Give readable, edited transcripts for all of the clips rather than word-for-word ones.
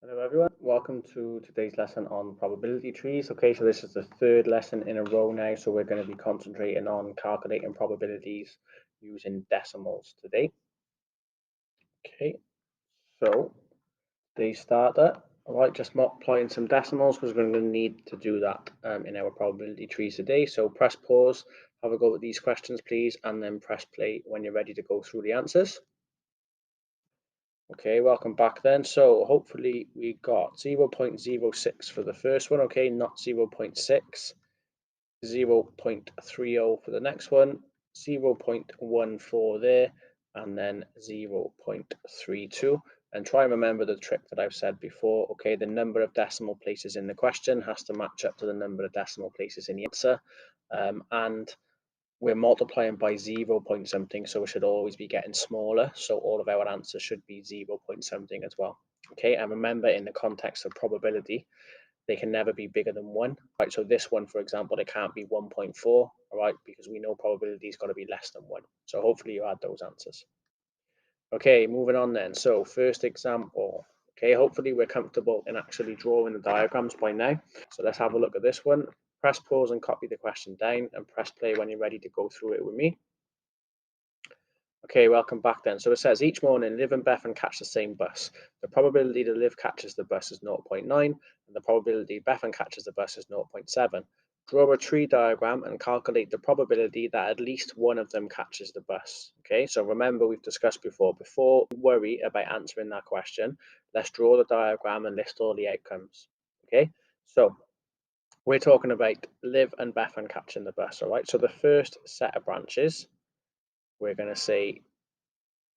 Hello everyone, welcome to today's lesson on probability trees. Okay, so this is the third lesson in a row now, so we're going to be concentrating on calculating probabilities using decimals today. Okay, so today's starter, alright, just multiplying some decimals because we're going to need to do that in our probability trees today. So press pause, have a go at these questions please, and then press play when you're ready to go through the answers. Okay, welcome back then. So hopefully we got 0.06 for the first one, okay, not 0.6, 0.30 for the next one, 0.14 there, and then 0.32. And try and remember the trick that I've said before, okay, the number of decimal places in the question has to match up to the number of decimal places in the answer. And we're multiplying by 0 point something, so we should always be getting smaller. So all of our answers should be 0 point something as well. Okay, and remember in the context of probability, they can never be bigger than 1. Right, so this one, for example, it can't be 1.4, all right, because we know probability's got to be less than 1. So hopefully you add those answers. Okay, moving on then. So first example. Okay, hopefully we're comfortable in actually drawing the diagrams by now. So let's have a look at this one. Press pause and copy the question down and press play when you're ready to go through it with me. Okay, welcome back then. So it says each morning Liv and Bethan catch the same bus. The probability that Liv catches the bus is 0.9 and the probability Bethan catches the bus is 0.7. Draw a tree diagram and calculate the probability that at least one of them catches the bus. Okay, so remember we've discussed before we worry about answering that question, let's draw the diagram and list all the outcomes. Okay, so we're talking about Liv and Bethan catching the bus, all right? So the first set of branches, we're going to say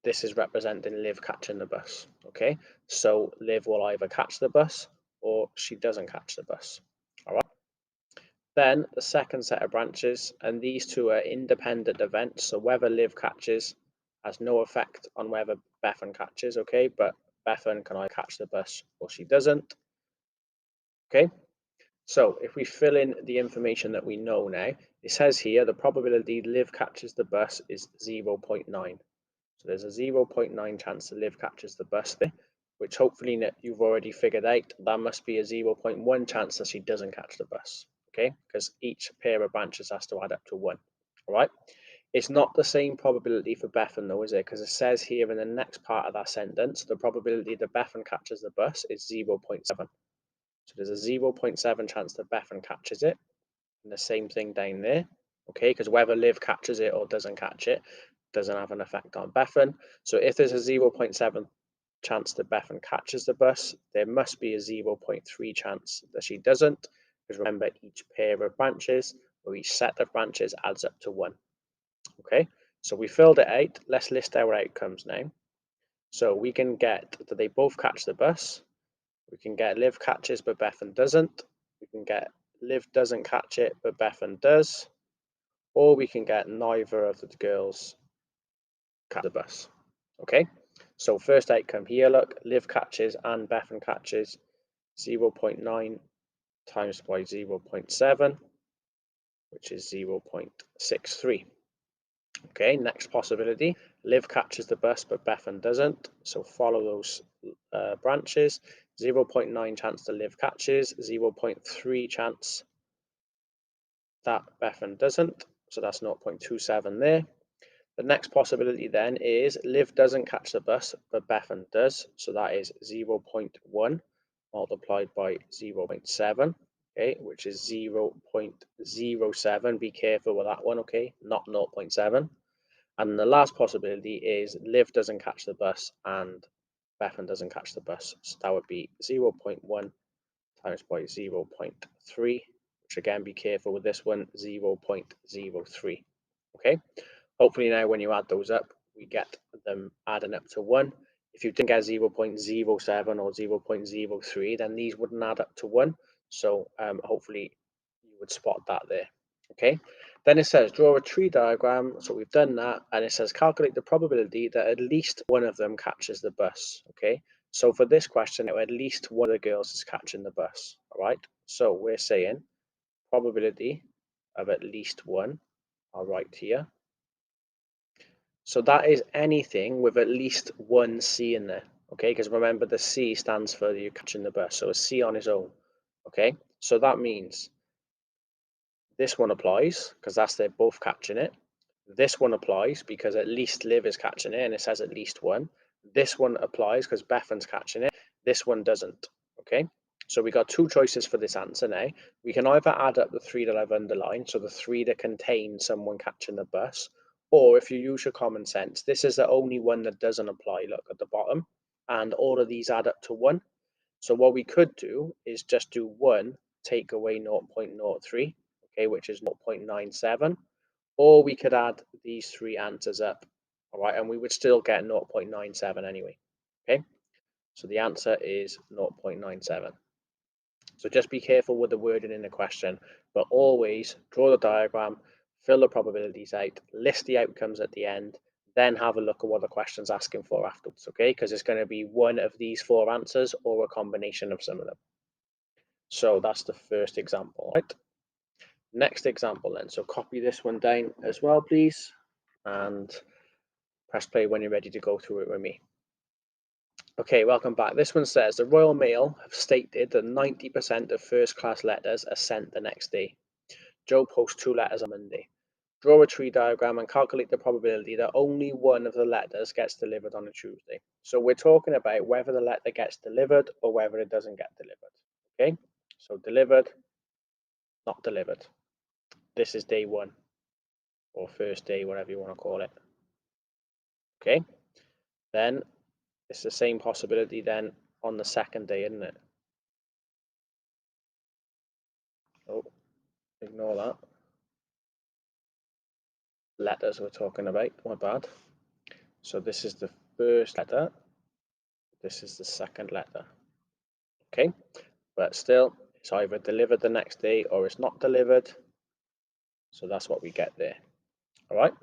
this is representing Liv catching the bus, okay? So Liv will either catch the bus or she doesn't catch the bus, all right? Then the second set of branches, and these two are independent events, so whether Liv catches has no effect on whether Bethan catches, okay? But Bethan can either catch the bus or she doesn't, okay? So if we fill in the information that we know now, it says here the probability Liv catches the bus is 0.9. So there's a 0.9 chance that Liv catches the bus there, which hopefully you've already figured out. That must be a 0.1 chance that she doesn't catch the bus, okay? Because each pair of branches has to add up to 1, all right? It's not the same probability for Bethan though, is it? Because it says here in the next part of that sentence, the probability that Bethan catches the bus is 0.7. So there's a 0.7 chance that Bethan catches it, and the same thing down there, okay? Because whether Liv catches it or doesn't catch it doesn't have an effect on Bethan. So if there's a 0.7 chance that Bethan catches the bus, there must be a 0.3 chance that she doesn't, because remember each pair of branches or each set of branches adds up to 1. Okay, so we filled it out. Let's list our outcomes now. So we can get that they both catch the bus. We can get Liv catches but Bethan doesn't. We can get Liv doesn't catch it but Bethan does. Or we can get neither of the girls catch the bus. Okay, so first outcome here, look, Liv catches and Bethan catches 0.9 times by 0.7, which is 0.63. Okay, next possibility, Liv catches the bus but Bethan doesn't, so follow those branches. 0.9 chance that Liv catches, 0.3 chance that Bethan doesn't, so that's 0.27 there. The next possibility then is Liv doesn't catch the bus, but Bethan does, so that is 0.1 multiplied by 0.7, okay, which is 0.07. Be careful with that one, okay, not 0.7. And the last possibility is Liv doesn't catch the bus and Bethan doesn't catch the bus, so that would be 0.1 times by 0.3, which again, be careful with this one, 0.03, okay? Hopefully now when you add those up, we get them adding up to 1. If you didn't get 0.07 or 0.03, then these wouldn't add up to 1. So hopefully you would spot that there. Okay. Then it says draw a tree diagram. So we've done that, and it says calculate the probability that at least one of them catches the bus. Okay. So for this question, at least one of the girls is catching the bus. All right. So we're saying probability of at least one. I'll write here. So that is anything with at least one C in there, okay? Because remember, the C stands for you catching the bus, so a C on its own, okay? So that means this one applies because they're both catching it. This one applies because at least Liv is catching it, and it says at least one. This one applies because Bethan's catching it. This one doesn't, okay? So we got two choices for this answer now. We can either add up the three that I've underlined, so the three that contain someone catching the bus, or if you use your common sense, this is the only one that doesn't apply, look at the bottom, and all of these add up to 1. So what we could do is just do 1 take away 0.03, okay, which is 0.97, or we could add these three answers up, all right, and we would still get 0.97 anyway, okay? So the answer is 0.97. So just be careful with the wording in the question, but always draw the diagram, fill the probabilities out, list the outcomes at the end, then have a look at what the question's asking for afterwards, okay? Because it's going to be one of these four answers or a combination of some of them. So that's the first example, right? Next example then. So copy this one down as well, please, and press play when you're ready to go through it with me. Okay, welcome back. This one says the Royal Mail have stated that 90% of first class letters are sent the next day. Joe posts 2 letters on Monday. Draw a tree diagram and calculate the probability that only one of the letters gets delivered on a Tuesday. So we're talking about whether the letter gets delivered or whether it doesn't get delivered. Okay, so delivered, not delivered. This is day 1 or first day, whatever you want to call it. Okay, then it's the same possibility then on the second day, isn't it? Oh, ignore that. Letters we're talking about, my bad. So this is the first letter, this is the second letter. Okay, but still, it's either delivered the next day or it's not delivered. So that's what we get there. All right.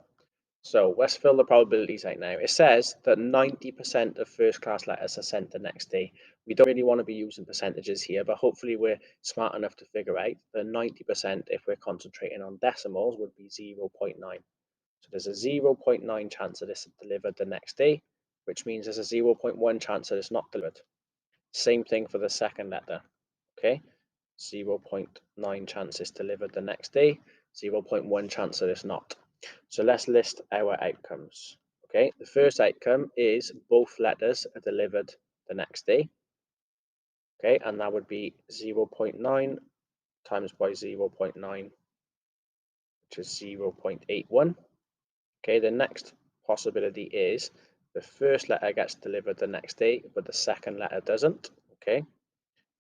So let's fill the probabilities out now. It says that 90% of first class letters are sent the next day. We don't really want to be using percentages here, but hopefully we're smart enough to figure out that 90%, if we're concentrating on decimals, would be 0.9. So there's a 0.9 chance that it's delivered the next day, which means there's a 0.1 chance that it's not delivered. Same thing for the second letter, okay? 0.9 chance it's delivered the next day, 0.1 chance that it's not. So let's list our outcomes. Okay, the first outcome is both letters are delivered the next day. Okay, and that would be 0.9 times by 0.9, which is 0.81. Okay, the next possibility is the first letter gets delivered the next day, but the second letter doesn't. Okay,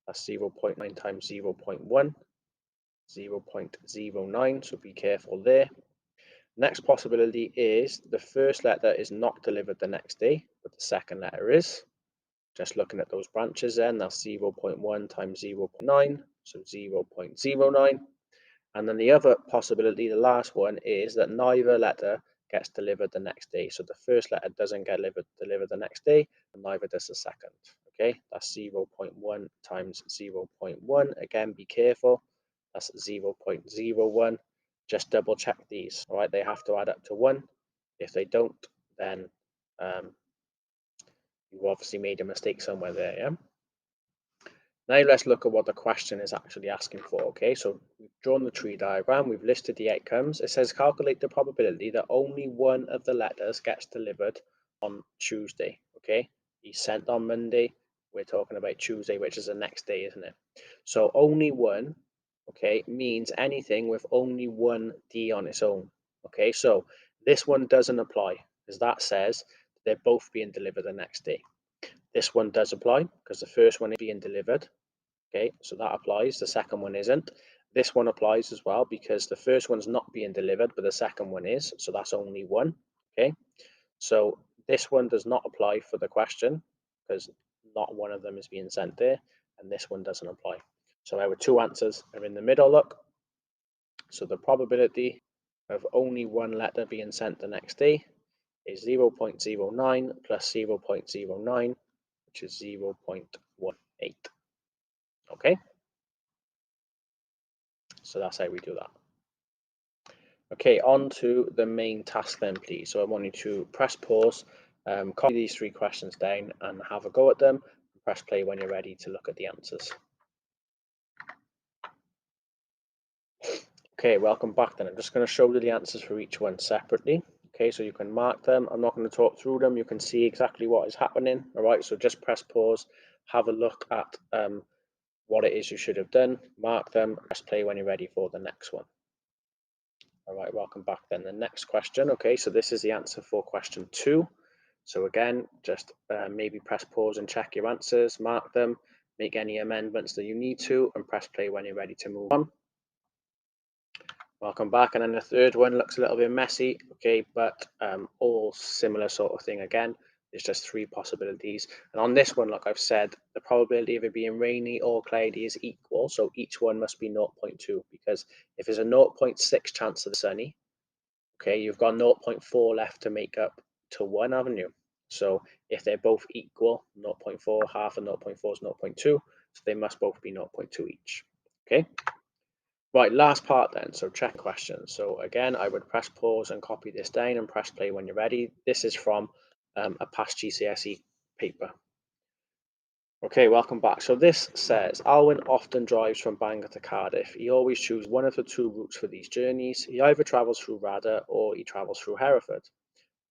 that's 0.9 times 0.1, 0.09, so be careful there. Next possibility is the first letter is not delivered the next day, but the second letter is. Just looking at those branches then, that's 0.1 times 0.9, so 0.09. And then the other possibility, the last one, is that neither letter gets delivered the next day. So the first letter doesn't get delivered the next day, and neither does the second. Okay, that's 0.1 times 0.1. Again, be careful. That's 0.01. Just double check these. All right, they have to add up to 1. If they don't, then you've obviously made a mistake somewhere there. Yeah. Now let's look at what the question is actually asking for, okay? So we've drawn the tree diagram, we've listed the outcomes. It says calculate the probability that only one of the letters gets delivered on Tuesday, okay? He's sent on Monday, we're talking about Tuesday, which is the next day, isn't it? So only one, okay, means anything with only one D on its own, okay? So this one doesn't apply, because that says they're both being delivered the next day. This one does apply, because the first one is being delivered. Okay, so that applies. The second one isn't. This one applies as well because the first one's not being delivered, but the second one is. So that's only 1. Okay, so this one does not apply for the question because not one of them is being sent there, and this one doesn't apply. So our two answers are in the middle, look. So the probability of only one letter being sent the next day is 0.09 plus 0.09, which is 0.18. Okay, so that's how we do that. Okay, on to the main task then, please. So I want you to press pause copy these 3 questions down and have a go at them. Press play when you're ready to look at the answers. Okay, welcome back then. I'm just going to show you the answers for each one separately. Okay, so you can mark them. I'm not going to talk through them. You can see exactly what is happening. All right, so just press pause, have a look at what it is you should have done, mark them, press play when you're ready for the next one. All right, welcome back then. The next question. Okay, so this is the answer for question 2. So again, just maybe press pause and check your answers, mark them, make any amendments that you need to, and press play when you're ready to move on. Welcome back. And then the third one looks a little bit messy, okay, but all similar sort of thing again. There's just 3 possibilities. And on this one, like I've said, the probability of it being rainy or cloudy is equal. So each one must be 0.2, because if there's a 0.6 chance of the sunny, okay, you've got 0.4 left to make up to 1, haven't you? So if they're both equal, 0.4, half of 0.4 is 0.2, so they must both be 0.2 each, okay? Right, last part then, so check questions. So again, I would press pause and copy this down and press play when you're ready. This is from a past GCSE paper. Okay, welcome back. So this says, Alwyn often drives from Bangor to Cardiff. He always chooses one of the 2 routes for these journeys. He either travels through Rada or he travels through Hereford.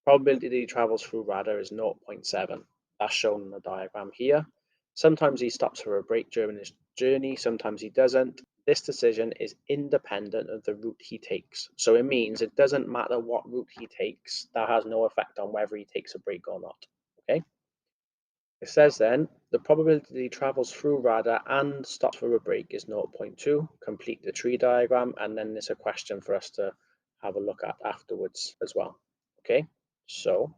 Probability that he travels through Rada is 0.7. That's shown in the diagram here. Sometimes he stops for a break during his journey, sometimes he doesn't. This decision is independent of the route he takes. So it means it doesn't matter what route he takes, that has no effect on whether he takes a break or not. Okay? It says then, the probability that he travels through Rada and stops for a break is 0.2. Complete the tree diagram, and then there's a question for us to have a look at afterwards as well. Okay? So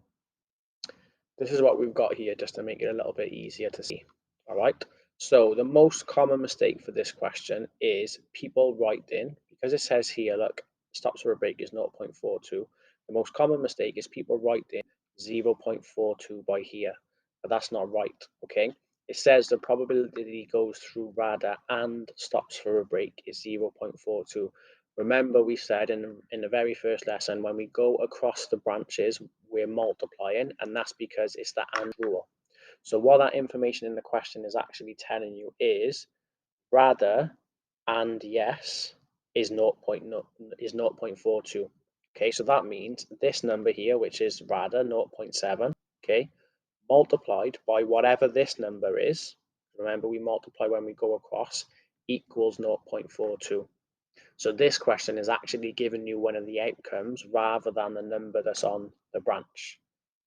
this is what we've got here just to make it a little bit easier to see. All right. So the most common mistake for this question is people write in, because it says here, look, stops for a break is 0.42. The most common mistake is people write in 0.42 by here, but that's not right. Okay. It says the probability that he goes through Rada and stops for a break is 0.42. Remember, we said in the very first lesson, when we go across the branches, we're multiplying, and that's because it's the AND rule. So what that information in the question is actually telling you is Rada and yes is 0.42. Okay, so that means this number here, which is Rada 0.7, okay, multiplied by whatever this number is. Remember, we multiply when we go across, equals 0.42. So this question is actually giving you one of the outcomes rather than the number that's on the branch.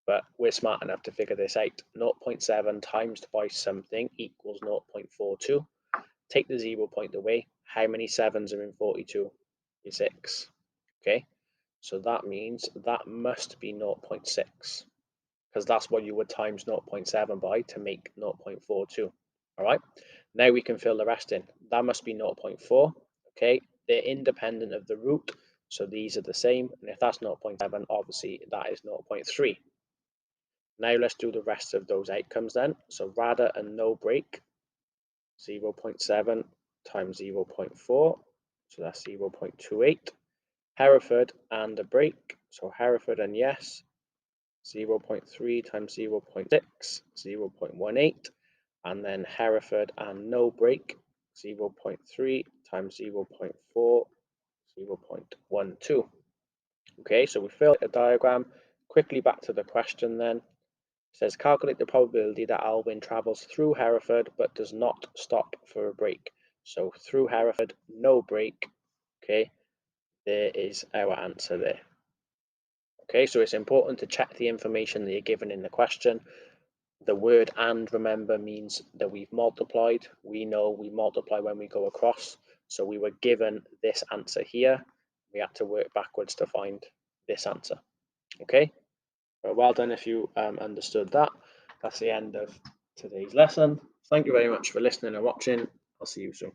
But we're smart enough to figure this out. 0.7 times by something equals 0.42. Take the 0 point away. How many 7s are in 42? 6. Okay, so that means that must be 0.6, because that's what you would times 0.7 by to make 0.42. All right, now we can fill the rest in. That must be 0.4. Okay, they're independent of the root, so these are the same. And if that's 0.7, obviously that is 0.3. Now let's do the rest of those outcomes then. So Rada and no break, 0.7 times 0.4, so that's 0.28. Hereford and a break, so Hereford and yes, 0.3 times 0.6, 0.18. And then Hereford and no break, 0.3 times 0.4, 0.12. Okay, so we filled a diagram. Quickly back to the question then. It says calculate the probability that Alwyn travels through Hereford but does not stop for a break. So through Hereford, no break. Okay, there is our answer there. Okay, so it's important to check the information that you're given in the question. The word and, remember, means that we've multiplied. We know we multiply when we go across. So we were given this answer here. We had to work backwards to find this answer. Okay, well done if you understood that. That's the end of today's lesson. Thank you very much for listening and watching. I'll see you soon.